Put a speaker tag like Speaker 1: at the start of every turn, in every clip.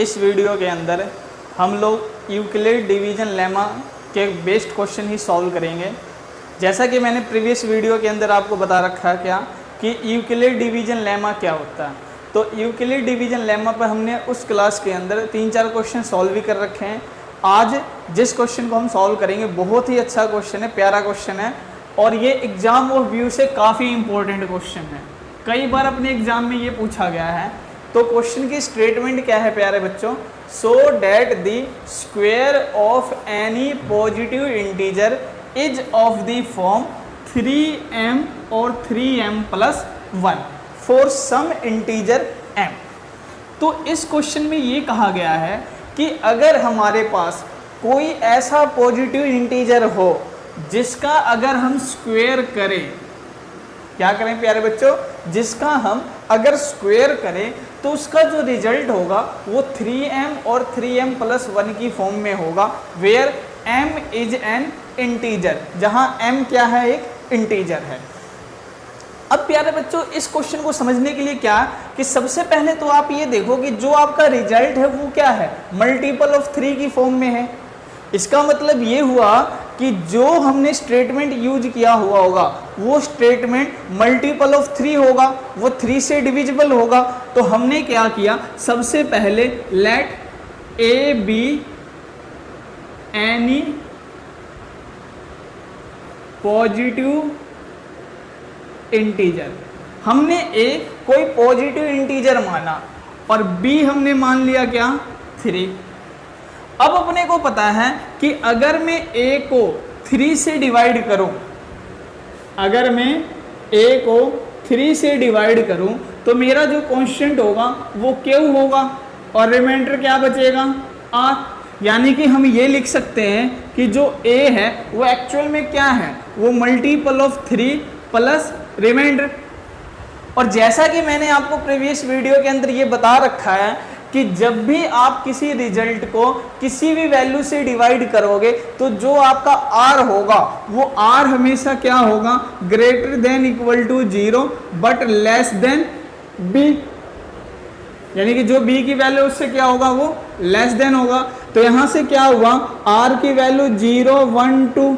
Speaker 1: इस वीडियो के अंदर हम लोग यूक्लिड डिवीजन लेमा के बेस्ड क्वेश्चन ही सॉल्व करेंगे। जैसा कि मैंने प्रीवियस वीडियो के अंदर आपको बता रखा है क्या कि यूक्लिड डिवीजन लेमा क्या होता है। तो यूक्लिड डिवीजन लेमा पर हमने उस क्लास के अंदर 3-4 क्वेश्चन सॉल्व भी कर रखे हैं। आज जिस क्वेश्चन को हम सॉल्व करेंगे बहुत ही अच्छा क्वेश्चन है, प्यारा क्वेश्चन है और ये एग्जाम ऑफ व्यू से काफ़ी इंपॉर्टेंट क्वेश्चन है। कई बार अपने एग्जाम में ये पूछा गया है। तो क्वेश्चन की स्टेटमेंट क्या है प्यारे बच्चों? So that the square of any positive integer is of the form 3m और 3m plus 1 for some integer m। तो इस क्वेश्चन में ये कहा गया है कि अगर हमारे पास कोई ऐसा पॉजिटिव इंटीजर हो जिसका अगर हम स्क्वायर करें, क्या करें प्यारे बच्चों, जिसका हम अगर स्क्वायर करें तो उसका जो रिजल्ट होगा वो 3m और 3m प्लस 1 की फॉर्म में होगा, where m is an integer, जहां m क्या है, एक इंटीजर है। अब प्यारे बच्चों इस क्वेश्चन को समझने के लिए क्या कि सबसे पहले तो आप ये देखो कि जो आपका रिजल्ट है वो क्या है, मल्टीपल ऑफ 3 की फॉर्म में है। इसका मतलब ये हुआ कि जो हमने स्टेटमेंट यूज किया हुआ होगा वो स्टेटमेंट मल्टीपल ऑफ 3 होगा, वो 3 से डिविजिबल होगा। तो हमने क्या किया, सबसे पहले let a be any positive integer, हमने ए कोई पॉजिटिव इंटीजर माना और बी हमने मान लिया क्या, 3। अब अपने को पता है कि अगर मैं a को 3 से डिवाइड करूं, अगर मैं a को 3 से डिवाइड करूं तो मेरा जो कांस्टेंट होगा वो q होगा और रिमाइंडर क्या बचेगा, r। यानी कि हम ये लिख सकते हैं कि जो a है वो एक्चुअल में क्या है, वो मल्टीपल ऑफ 3 प्लस रिमाइंडर। और जैसा कि मैंने आपको प्रीवियस वीडियो के अंदर ये बता रखा है कि जब भी आप किसी रिजल्ट को किसी भी वैल्यू से डिवाइड करोगे तो जो आपका r होगा वो r हमेशा क्या होगा, greater than equal to 0 but less than b। यानी कि जो b की वैल्यू उससे क्या होगा, वो लेस देन होगा। तो यहां से क्या हुआ, r की वैल्यू 0, 1, 2।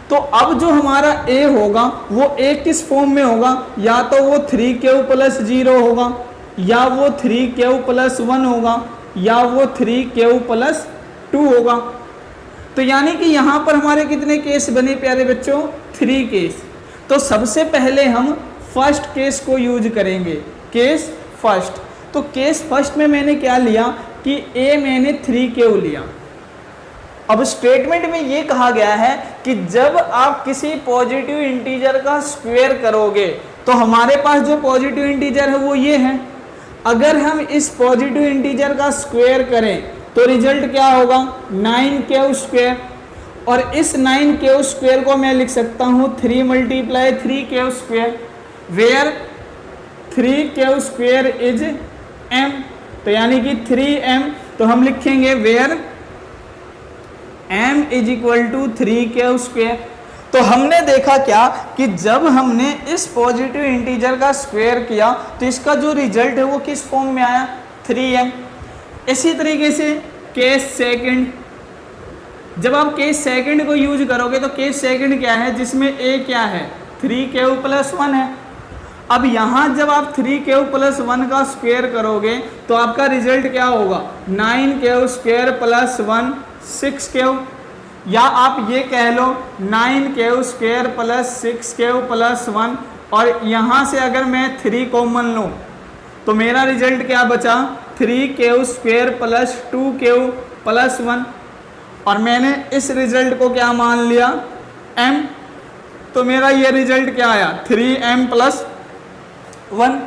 Speaker 1: तो अब जो हमारा a होगा वो a किस फॉर्म में होगा, या तो वो 3q प्लस 0 होगा, या वो 3q प्लस 1 होगा, या वो 3q प्लस 2 होगा। तो यानी कि यहाँ पर हमारे कितने केस बने प्यारे बच्चों, 3 केस। तो सबसे पहले हम फर्स्ट केस को यूज करेंगे, केस फर्स्ट। तो केस फर्स्ट में मैंने क्या लिया कि a मैंने 3q लिया। अब स्टेटमेंट में ये कहा गया है कि जब आप किसी पॉजिटिव इंटीजर का स्क्वायर करोगे तो हमारे पास जो पॉजिटिव इंटीजर है वो ये है। अगर हम इस पॉजिटिव इंटीजर का स्क्वायर करें तो रिजल्ट क्या होगा, 9q स्क्वायर। और इस 9q स्क्वायर को मैं लिख सकता हूँ 3 multiply 3q square, where 3q square is m। तो यानी कि 3m, तो हम लिखेंगे where m is equal to 3q square. तो हमने देखा क्या कि जब हमने इस पॉजिटिव इंटीजर का स्क्वायर किया तो इसका जो रिजल्ट है वो किस फॉर्म में आया, 3m। इसी तरीके से केस सेकंड, जब आप केस सेकंड को यूज करोगे तो केस सेकंड क्या है, जिसमें a क्या है, 3q प्लस 1 है। अब यहाँ जब आप 3q प्लस 1 का स्क्वायर करोगे तो आपका रिजल्ट क्या होगा, 9q स्क्वायर प्लस 1 6q, या आप ये कह लो 9q square plus 6q plus 1। और यहाँ से अगर मैं 3 कॉमन लूँ तो मेरा रिजल्ट क्या बचा, 3q square plus 2q plus 1। और मैंने इस रिजल्ट को क्या मान लिया, m। तो मेरा ये रिजल्ट क्या आया, 3m प्लस 1।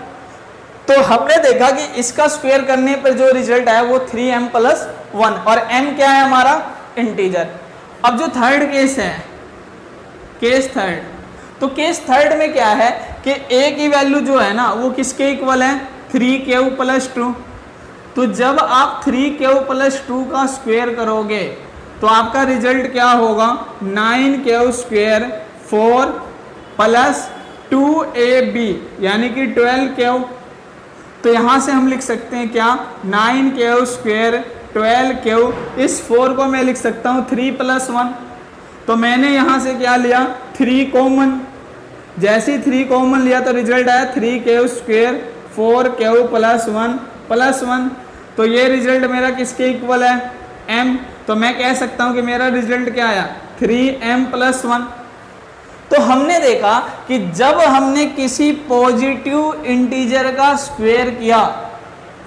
Speaker 1: तो हमने देखा कि इसका स्क्वायर करने पर जो रिजल्ट आया वो 3m प्लस 1 और m क्या है हमारा, इंटीजर। अब जो थर्ड केस है, केस थर्ड, तो केस थर्ड में क्या है कि a की वैल्यू जो है ना वो किसके इक्वल है, 3q प्लस 2। तो जब आप 3q प्लस 2 का स्क्वायर करोगे तो आपका रिजल्ट क्या होगा, 9q स्क्वायर 4 प्लस 2ab यानी कि 12q। तो यहाँ से हम लिख सकते हैं क्या, 9 स्क्वायर 12 इस 4 को मैं लिख सकता हूँ 3 + 1। तो मैंने यहाँ से क्या लिया, 3 कॉमन। जैसे ही 3 कॉमन लिया तो रिजल्ट आया 3 स्क्वायर 4 + 1 तो ये रिजल्ट मेरा किसके इक्वल है, m। तो मैं कह सकता हूँ कि मेरा रिजल्ट क्या आया, 3m + 1। तो हमने देखा कि जब हमने किसी पॉजिटिव इंटीजर का स्क्वायर किया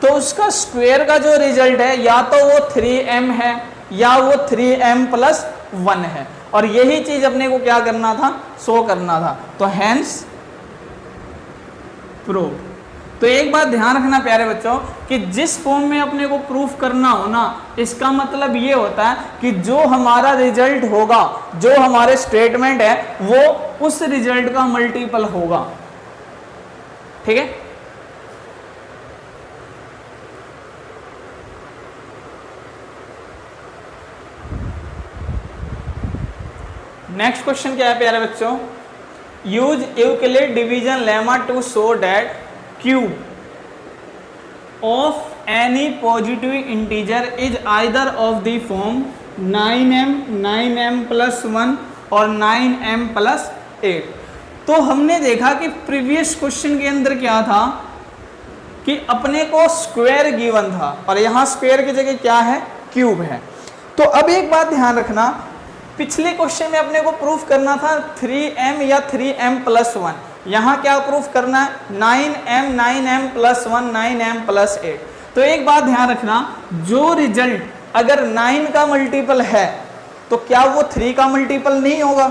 Speaker 1: तो उसका स्क्वायर का जो रिजल्ट है या तो वो 3m है या वो 3m + 1 है, और यही चीज अपने को क्या करना था, शो करना था। तो हैंस प्रूव। तो एक बात ध्यान रखना प्यारे बच्चों कि जिस फॉर्म में अपने को प्रूफ करना हो ना, इसका मतलब ये होता है कि जो हमारा रिजल्ट होगा, जो हमारे स्टेटमेंट है, वो उस रिजल्ट का मल्टीपल होगा। ठीक है। नेक्स्ट क्वेश्चन क्या है प्यारे बच्चों, use Euclid division lemma to show that cube of any positive integer is either of the form 9m + 1 और 9m + 8। तो हमने देखा कि प्रीवियस क्वेश्चन के अंदर क्या था कि अपने को स्क्वायर गिवन था और यहाँ स्क्वायर की जगह क्या है, क्यूब है। तो अब एक बात ध्यान रखना, पिछले क्वेश्चन में अपने को प्रूफ करना था 3m या 3m + 1, यहाँ क्या प्रूफ करना है, 9m + 1 9m + 8। तो एक बात ध्यान रखना, जो रिजल्ट अगर 9 का मल्टीपल है तो क्या वो 3 का मल्टीपल नहीं होगा।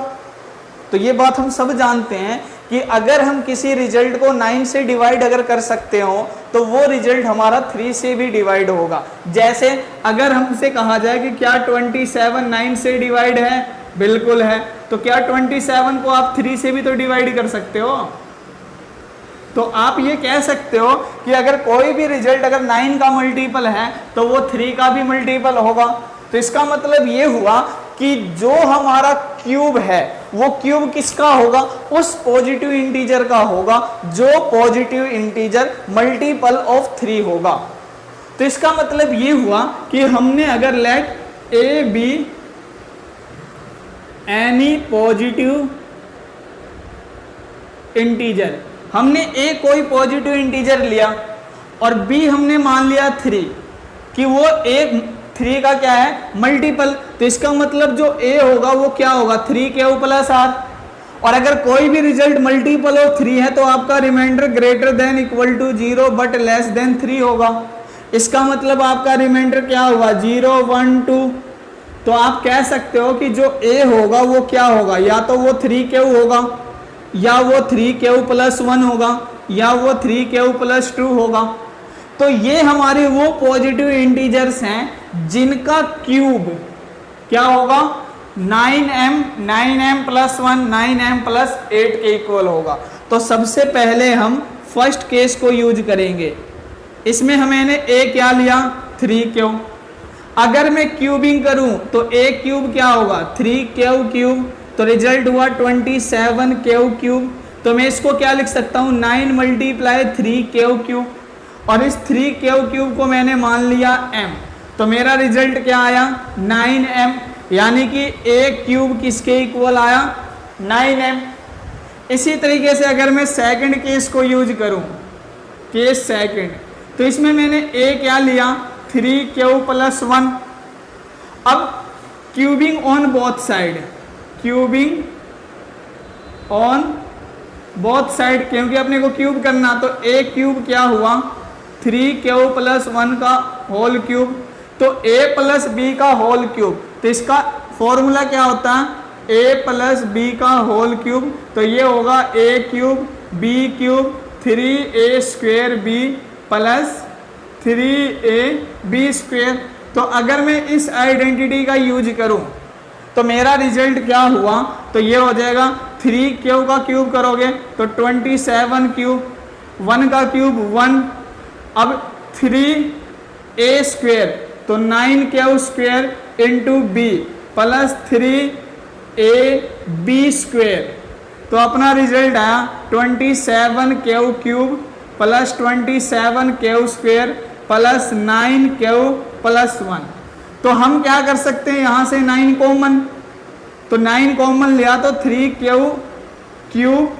Speaker 1: तो ये बात हम सब जानते हैं कि अगर हम किसी रिजल्ट को 9 से डिवाइड अगर कर सकते हो तो वो रिजल्ट हमारा 3 से भी डिवाइड होगा। जैसे अगर हमसे कहा जाए कि क्या 27 9 से डिवाइड है, बिल्कुल है, तो क्या 27 को आप 3 से भी तो डिवाइड कर सकते हो। तो आप ये कह सकते हो कि अगर कोई भी रिजल्ट अगर 9 का मल्टीपल है तो वो 3 का भी मल्टीपल होगा। तो इसका मतलब ये हुआ कि जो हमारा क्यूब है वो क्यूब किसका होगा, उस पॉजिटिव इंटीजर का होगा जो पॉजिटिव इंटीजर मल्टीपल ऑफ 3 होगा। तो इसका मतलब ये हुआ कि हमने अगर let a be any positive integer, हमने ए कोई पॉजिटिव इंटीजर लिया और बी हमने मान लिया 3 कि वो एक 3 का क्या है, मल्टीपल। तो इसका मतलब जो ए होगा वो क्या होगा, 3 + r। और अगर कोई भी रिजल्ट मल्टीपल ऑफ 3 है तो आपका remainder greater than equal to 0 but less than 3 होगा। इसका मतलब आपका रिमाइंडर क्या होगा, 0 1 2। तो आप कह सकते हो कि जो ए होगा वो क्या होगा, या तो वो 3 होगा या वो 3 + 1 होगा या वो 3 + 2 होगा। तो ये हमारे वो पॉजिटिव इंटीजर्स हैं जिनका क्यूब क्या होगा, 9m + 1 9m + 8 के इक्वल होगा। तो सबसे पहले हम फर्स्ट केस को यूज करेंगे। इसमें मैंने ए क्या लिया, 3 अगर मैं क्यूबिंग करूं तो ए क्यूब क्या होगा, 3 तो रिजल्ट हुआ 27 तो मैं इसको क्या लिख सकता हूं, 9 × 3 और इस 3 को मैंने मान लिया m। तो मेरा रिजल्ट क्या आया, 9m, यानी कि ए क्यूब किसके इक्वल आया, 9m। इसी तरीके से अगर मैं सेकंड केस को यूज करूं, केस सेकंड, तो इसमें मैंने ए क्या लिया, 3 + 1। अब cubing on both side, cubing on both side, क्योंकि अपने को क्यूब करना, तो ए क्यूब क्या हुआ, 3 + 1 का होल क्यूब, तो a + b का होल क्यूब। तो इसका फॉर्मूला क्या होता है, a + b का होल क्यूब। तो ये होगा a³ b³ 3a² b + 3ab²। तो अगर मैं इस आइडेंटिटी का यूज करूं तो मेरा रिजल्ट क्या हुआ, तो ये हो जाएगा 3 का क्यूब करोगे तो 27 1 का क्यूब 1, अब 3a² तो 9 इंटू b + 3ab²। तो अपना रिजल्ट आया 27 cube plus 27 Q square plus 9 Q plus 1। तो हम क्या कर सकते हैं, यहाँ से 9 कॉमन, तो 9 कॉमन लिया तो 3 Q cube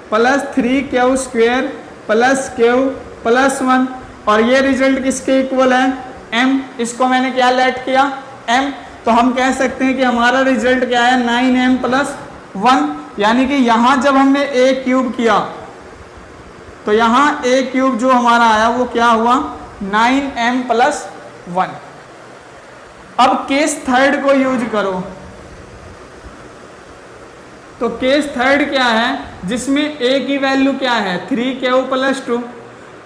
Speaker 1: plus 3 Q square plus Q plus 1, और ये रिजल्ट किसके इक्वल है, m। इसको मैंने क्या लेट किया, m। तो हम कह सकते हैं कि हमारा रिजल्ट क्या है, 9m प्लस 1। यानी कि यहाँ जब हमने a क्यूब किया तो यहाँ a क्यूब जो हमारा आया वो क्या हुआ, 9m प्लस 1। अब केस थर्ड को यूज करो, तो केस थर्ड क्या है, जिसमें a की वैल्यू क्या है, 3q प्लस 2।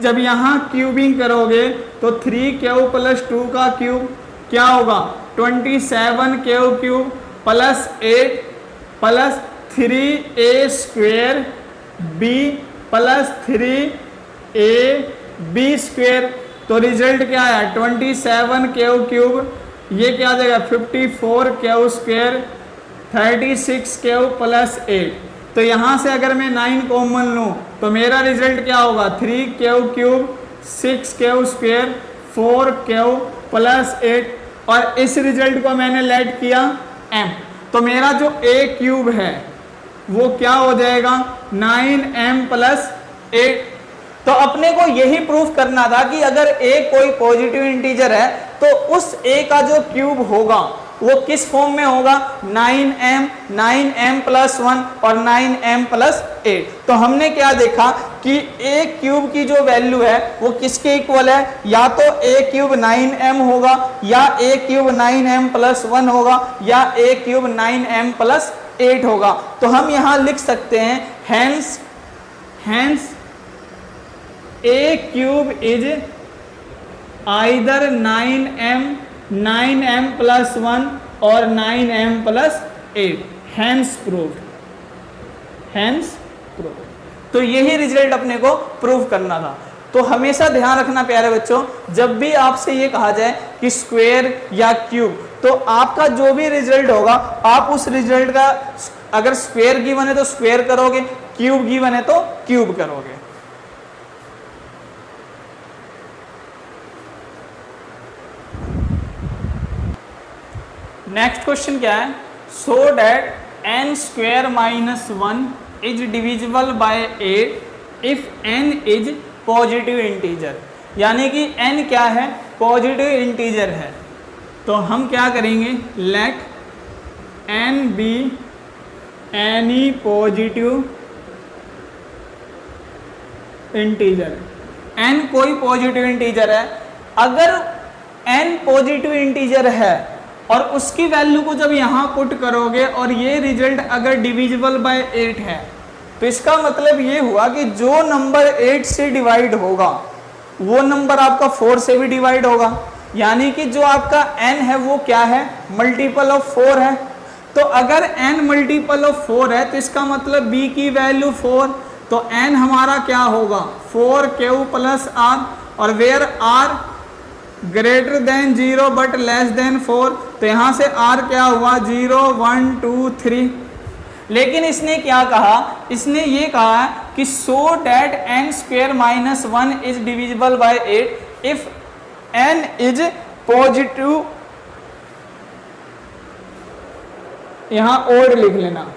Speaker 1: जब यहाँ क्यूबिंग करोगे तो 3q प्लस 2 का क्यूब क्या होगा, 27q cube plus 8 plus 3a square b plus 3ab square. तो रिजल्ट क्या है, 27q क्यूब, ये क्या आ जाएगा 54q स्क्वेयर 36q प्लस 8। तो यहाँ से अगर मैं 9 कॉमन लूँ तो मेरा रिजल्ट क्या होगा, 3q cube 6q square 4q plus 8, और इस रिजल्ट को मैंने लेट किया m। तो मेरा जो a क्यूब है वो क्या हो जाएगा, 9m प्लस 8। तो अपने को यही प्रूफ करना था कि अगर a कोई पॉजिटिव इंटीजर है तो उस a का जो क्यूब होगा वो किस फॉर्म में होगा, 9m प्लस 1 और 9m प्लस 8। तो हमने क्या देखा कि a क्यूब की जो वैल्यू है वो किसके इक्वल है, या तो a क्यूब 9m होगा, या a क्यूब 9m प्लस 1 होगा, या a क्यूब 9m प्लस 8 होगा। तो हम यहाँ लिख सकते हैं hence a cube is either 9m plus 1 और 9m plus 8। Hence proved, hence proved. तो यही रिजल्ट अपने को प्रूव करना था। तो हमेशा ध्यान रखना प्यारे बच्चों, जब भी आपसे ये कहा जाए कि स्क्वायर या क्यूब, तो आपका जो भी रिजल्ट होगा आप उस रिजल्ट का अगर स्क्वायर गिवन है तो स्क्वायर करोगे, क्यूब गिवन है तो क्यूब करोगे। नेक्स्ट क्वेश्चन क्या है, so that n square minus 1 is divisible by 8 if n is positive integer. यानी कि n क्या है, पॉजिटिव इंटीजर है। तो हम क्या करेंगे, let n be any positive integer. n कोई पॉजिटिव इंटीजर है, अगर n पॉजिटिव इंटीजर है और उसकी वैल्यू को जब यहाँ पुट करोगे और ये रिजल्ट अगर डिविजिबल बाय 8 है तो इसका मतलब ये हुआ कि जो नंबर 8 से डिवाइड होगा वो नंबर आपका 4 से भी डिवाइड होगा। यानी कि जो आपका n है वो क्या है, मल्टीपल ऑफ 4 है। तो अगर n मल्टीपल ऑफ 4 है तो इसका मतलब b की वैल्यू 4, तो n हमारा क्या होगा 4q प्लस r, और where r greater than 0 but less than 4। तो यहाँ से r क्या हुआ 0 1 2 3। लेकिन इसने क्या कहा, इसने ये कहा कि so that n square minus 1 is divisible by 8 if n is positive, यहाँ ओड लिख लेना,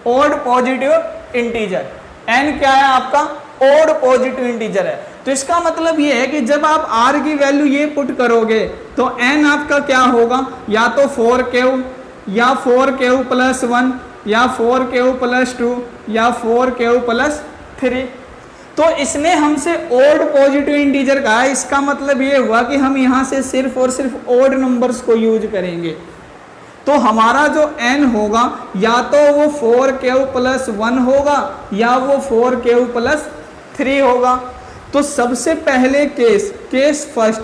Speaker 1: ओड पॉजिटिव इंटीजर। n क्या है आपका, ओड पॉजिटिव इंटीजर है। तो इसका मतलब ये है कि जब आप r की वैल्यू ये पुट करोगे तो n आपका क्या होगा, या तो 4q या 4q प्लस 1 या 4q प्लस 2 या 4q प्लस 3। तो इसने हमसे ओड पॉजिटिव इंटीजर कहा है, इसका मतलब ये हुआ कि हम यहाँ से सिर्फ और सिर्फ ओड नंबर्स को यूज करेंगे। तो हमारा जो n होगा या तो वो 4q प्लस 1 होगा या वो 4q प्लस 3 होगा। तो सबसे पहले केस फर्स्ट,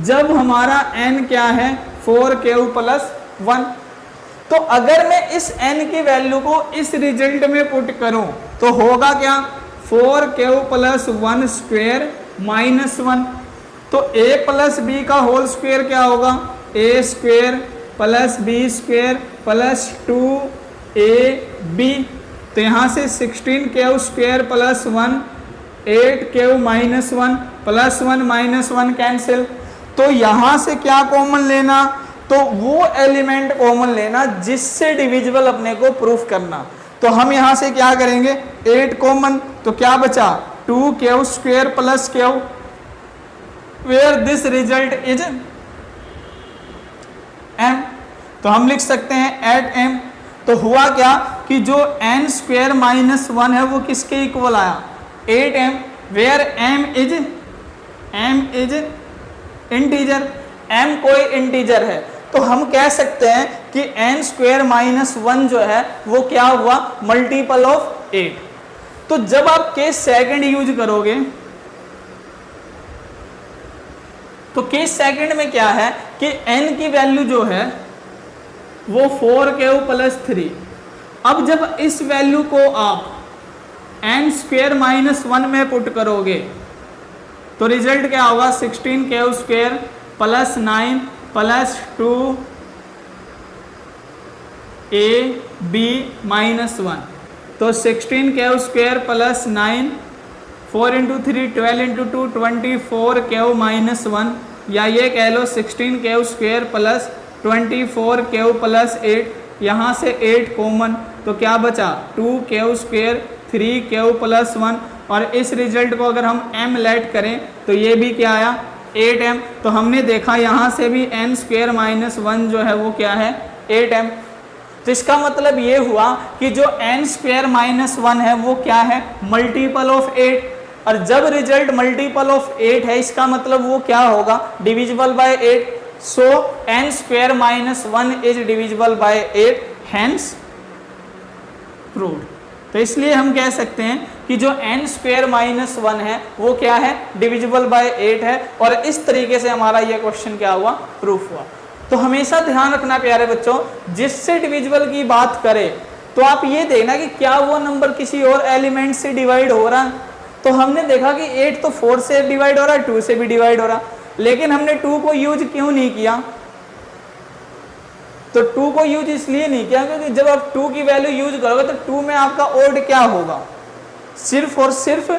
Speaker 1: जब हमारा n क्या है 4q प्लस 1, तो अगर मैं इस n की वैल्यू को इस रिजल्ट में पुट करूं तो होगा क्या 4q प्लस 1 स्क्वेयर माइनस 1। तो a प्लस b का होल स्क्वेयर क्या होगा, a square plus b square plus 2ab। तो यहाँ से 16q square plus 1 8 Q minus 1 plus 1 minus 1 cancel. तो यहां से क्या कॉमन लेना, तो वो एलिमेंट कॉमन लेना जिससे डिविजिबल अपने को प्रूफ करना। तो हम यहां से क्या करेंगे, 8 कॉमन, तो क्या बचा 2 q square plus q, where this result is m। तो हम लिख सकते हैं एट m। तो हुआ क्या कि जो n स्क्वायर माइनस 1 है वो किसके इक्वल आया, 8m, where m is integer, m कोई इंटीजर है। तो हम कह सकते हैं कि n स्क्वायर माइनस 1 जो है वो क्या हुआ, मल्टीपल ऑफ 8। तो जब आप केस सेकंड यूज करोगे तो केस सेकंड में क्या है कि n की वैल्यू जो है वो 4 क्यू प्लस 3। अब जब इस वैल्यू को आप n स्क्वायर माइनस 1 में पुट करोगे तो रिजल्ट क्या होगा, 16 Q square plus 9 plus 2 a b minus 1। तो 16 Q square plus 9, 4 into 3 12 into 2 24 Q minus 1, या ये कह लो 16 Q square plus 24 Q plus 8, यहाँ से 8 कॉमन, तो क्या बचा 2 क्यू स्क्वायर 3 क्यू प्लस 1। और इस रिजल्ट को अगर हम m लेट करें तो ये भी क्या आया 8m। तो हमने देखा यहाँ से भी n स्क्वायर माइनस 1 जो है वो क्या है 8m। तो इसका मतलब ये हुआ कि जो n स्क्वायर माइनस 1 है वो क्या है, मल्टीपल ऑफ 8। और जब रिजल्ट मल्टीपल ऑफ 8 है इसका मतलब वो क्या होगा, divisible by 8। So n square minus 1 is divisible by 8, hence proved. तो इसलिए हम कह सकते हैं कि जो n स्क्वायर माइनस 1 है वो क्या है, डिविजिबल बाय 8 है। और इस तरीके से हमारा ये क्वेश्चन क्या हुआ, प्रूफ हुआ। तो हमेशा ध्यान रखना प्यारे बच्चों, जिससे डिविजिबल की बात करें तो आप ये देखना कि क्या वो नंबर किसी और एलिमेंट से डिवाइड हो रहा है। तो हमने देखा कि 8 तो 4 से डिवाइड हो रहा है, 2 से भी डिवाइड हो रहा, लेकिन हमने 2 को यूज क्यों नहीं किया, तो 2 को यूज इसलिए नहीं किया क्योंकि जब आप 2 की वैल्यू यूज करोगे तो 2 में आपका ओड क्या होगा, सिर्फ और सिर्फ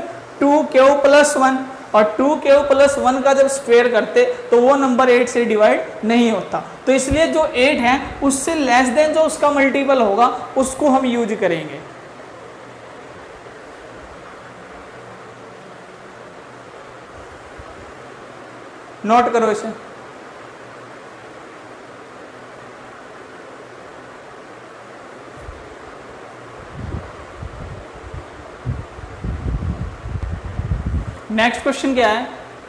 Speaker 1: 2 क्यू प्लस 1। और 2 क्यू प्लस 1 का जब स्क्वायर करते तो वो नंबर 8 से डिवाइड नहीं होता। तो इसलिए जो 8 है उससे लेस देन जो उसका मल्टीपल होगा उसको हम यूज करेंगे। नोट करो इसे। नेक्स्ट क्वेश्चन क्या है,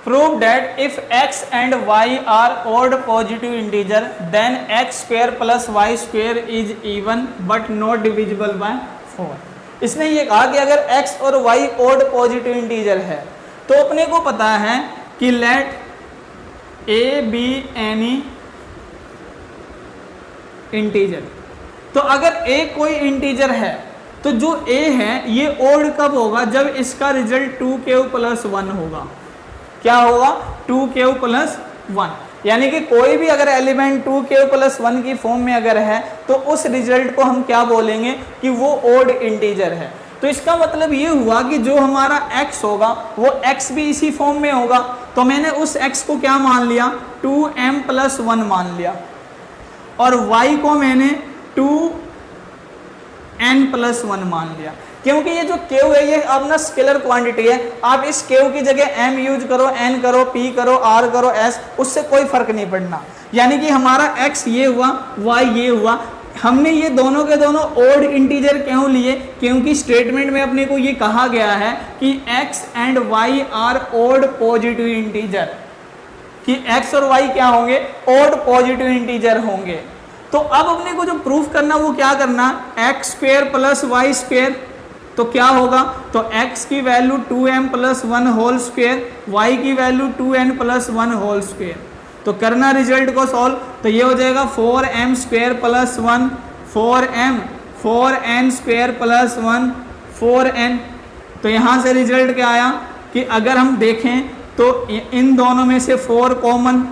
Speaker 1: prove that if x and y are odd positive integer then x square plus y square is even but not divisible by 4। इसने ये कहा कि अगर x और y ऑड पॉजिटिव इंटीजर है तो अपने को पता है कि let a be any integer. तो अगर a कोई इंटीजर है तो जो a है ये ओड कब होगा, जब इसका रिजल्ट 2q प्लस 1 होगा। क्या होगा, 2q प्लस 1। यानी कि कोई भी अगर एलिमेंट 2q प्लस 1 की फॉर्म में अगर है तो उस रिजल्ट को हम क्या बोलेंगे कि वो ओड इंटीजर है। तो इसका मतलब ये हुआ कि जो हमारा x होगा वो x भी इसी फॉर्म में होगा। तो मैंने उस x को क्या मान लिया, 2m प्लस 1 मान लिया, और y को मैंने 2n प्लस 1 मान लिया। क्योंकि ये जो q है ये अपना स्केलर क्वांटिटी है, आप इस q की जगह m यूज करो, n करो, p करो, r करो, s, उससे कोई फर्क नहीं पड़ना। यानी कि हमारा x ये हुआ, y ये हुआ। हमने ये दोनों के दोनों ओड इंटीजर क्यों लिए, क्योंकि स्टेटमेंट में अपने को ये कहा गया है कि x and y are odd positive integer, कि x और y क्या होंगे, ओड पॉजिटिव इंटीजर होंगे। तो अब अपने को जो प्रूफ करना वो क्या करना, x square plus y square. तो क्या होगा, तो x की value 2m plus 1 whole square, y की value 2n plus 1 whole square. तो करना रिजल्ट को सॉल्व, तो ये हो जाएगा 4m square plus 1 4m, 4n square plus 1 4n। तो यहाँ से रिजल्ट क्या आया कि अगर हम देखें तो इन दोनों में से 4 common,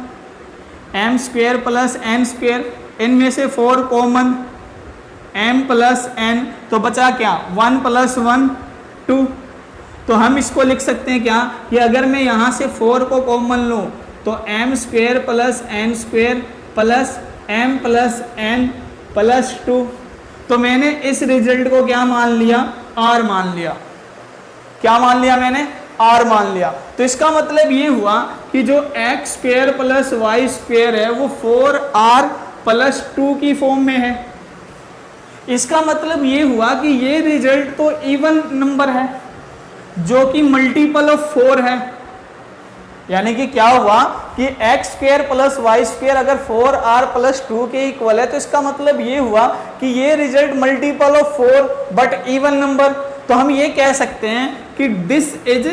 Speaker 1: m square plus n square, इनमें से 4 कॉमन, m प्लस n, तो बचा क्या 1 प्लस 1 2। तो हम इसको लिख सकते हैं क्या कि अगर मैं यहाँ से 4 को कॉमन लूँ तो m square plus n square plus m plus n plus 2। तो मैंने इस रिजल्ट को क्या मान लिया, r मान लिया। क्या मान लिया मैंने, r मान लिया। तो इसका मतलब ये हुआ कि जो x square plus y square है वो 4r प्लस 2 की फॉर्म में है। इसका मतलब ये हुआ कि ये रिजल्ट तो इवन नंबर है जो कि मल्टीपल ऑफ 4 है। यानी कि क्या हुआ कि x square plus y square अगर 4r प्लस 2 के इक्वल है तो इसका मतलब ये हुआ कि ये result multiple of 4 but even number. तो हम ये कह सकते हैं कि this is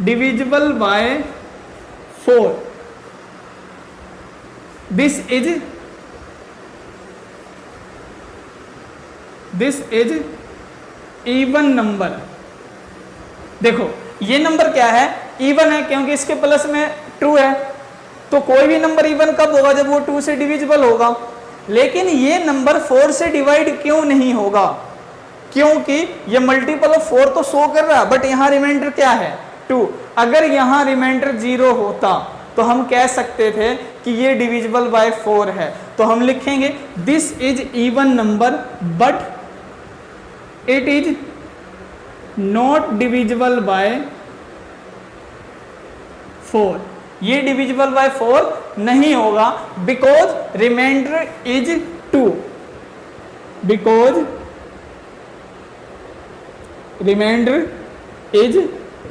Speaker 1: divisible by 4, this is even number. देखो ये नंबर क्या है, इवन है, क्योंकि इसके प्लस में 2 है। तो कोई भी नंबर इवन कब होगा, जब वो 2 से डिविजिबल होगा। लेकिन ये नंबर 4 से डिवाइड क्यों नहीं होगा, क्योंकि ये मल्टीपल ऑफ 4 तो शो कर रहा है बट यहाँ रिमाइंडर क्या है 2। अगर यहाँ रिमाइंडर 0 होता तो हम कह सकते थे कि ये डिविजिबल बाय 4 है। तो हम लिखेंगे this is even number but it is not divisible by 4। ये डिविजिबल बाय 4 नहीं होगा because remainder is 2, because remainder is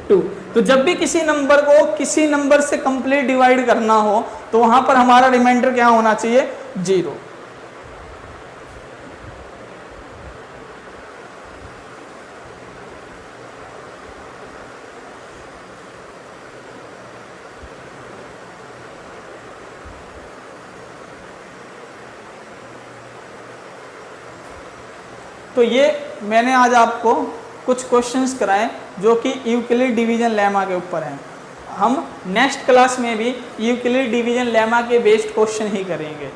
Speaker 1: 2। तो जब भी किसी नंबर को किसी नंबर से कंप्लीट डिवाइड करना हो तो वहां पर हमारा रिमाइंडर क्या होना चाहिए, 0। तो ये मैंने आज आपको कुछ क्वेश्चंस कराए जो कि यूक्लिड डिवीजन लेमा के ऊपर हैं। हम नेक्स्ट क्लास में भी यूक्लिड डिवीजन लेमा के बेस्ड क्वेश्चन ही करेंगे।